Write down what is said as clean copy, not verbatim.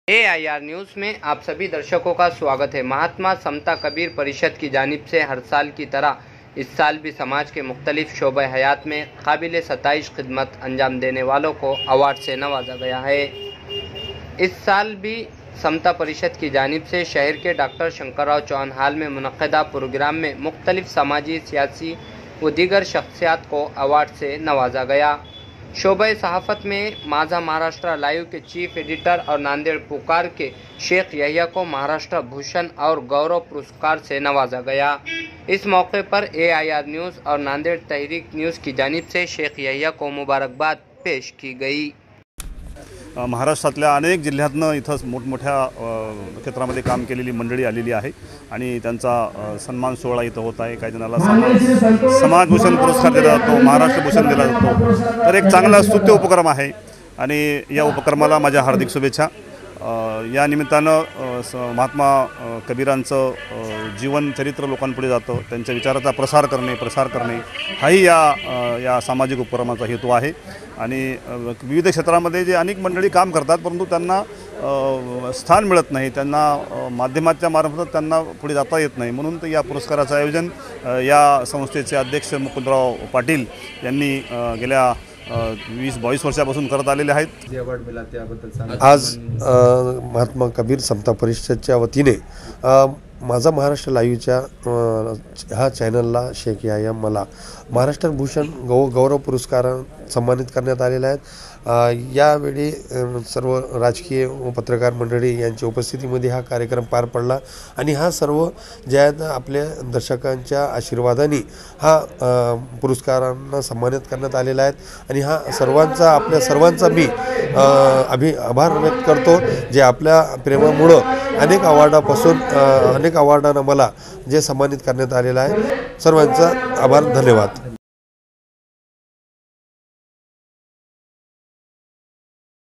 AIR news में आप सभी दर्शकों का स्वागत है। महात्मा समता कबीर परिषद की जानिब से हर साल की तरह इस साल भी समाज के मुख्तलिफ शोबे हयात में काबिल सताइश खिदमत अंजाम देने वालों को अवार्ड से नवाजा गया है। इस साल भी समता परिषद की जानिब से शहर के डॉक्टर शंकरराव चौहान हाल में मुनक़्क़दा प्रोग्राम में मुख्तलिफ समाजी, सियासी व दीगर शख्सियात को अवार्ड से नवाजा गया। शोबे सहाफ़त में माझा महाराष्ट्र लाइव के चीफ एडिटर और नांदेड़ पुकार के शेख यहिया को महाराष्ट्र भूषण और गौरव पुरस्कार से नवाजा गया। इस मौके पर AIR न्यूज़ और नांदेड़ तहरीक न्यूज़ की जानिब से शेख यहिया को मुबारकबाद पेश की गई। महाराष्ट्रातल्या अनेक जिल्ह्यातनं इथं मोठमोठ्या क्षेत्रामध्ये काम केलेली मंडळी आलेली आहे आणि त्यांचा सन्मान सोहळा इथं होत आहे। काही जणांना समाजभूषण पुरस्कार दिला जातो, महाराष्ट्र भूषण दिला जातो। तर एक चांगला स्तुत्य उपक्रम आहे आणि या उपक्रमाला माझ्या हार्दिक शुभेच्छा। या निमित्तानं महात्मा कबीरांचं जीवन चरित्र लोकांपुढे जातं, त्यांच्या विचाराचा प्रसार करणे हाही या सामाजिक उपक्रमाचा हेतू आहे। आणि विविध क्षेत्रामध्ये जे अनेक मंडळी काम करतात परंतु त्यांना स्थान मिळत नाही, त्यांना माध्यमाच्या मार्फत त्यांना पुढे जाता येत नाही, म्हणून तर या पुरस्काराचं आयोजन या संस्थेचे अध्यक्ष मुकुंदराव पाटील यांनी गेल्या 20-22 वर्षापासून करत आलेले आहेत। अवॉर्ड मिला त्याबद्दल आज महात्मा कबीर समता परिषदच्या वतीने माझा महाराष्ट्र लाईव्हच्या ह्या चॅनलला शेख यहिया मला महाराष्ट्र भूषण गौरव पुरस्कार सन्मानित करण्यात आलेले आहेत। यावेळी सर्व राजकीय व पत्रकार मंडळी यांच्या उपस्थितीमध्ये हा कार्यक्रम पार पडला आणि हा सर्व ज्या आपल्या दर्शकांच्या आशीर्वादाने हा पुरस्कारांना सन्मानित करण्यात आलेला आहे आणि हा सर्वांचा आपल्या सर्वांचा मी आभार व्यक्त करतो, जे आपल्या प्रेमामुळे अनेक अवॉर्डांना मला जे सन्मानित करण्यात आलेलं आहे। सर्वांचा आभार, धन्यवाद।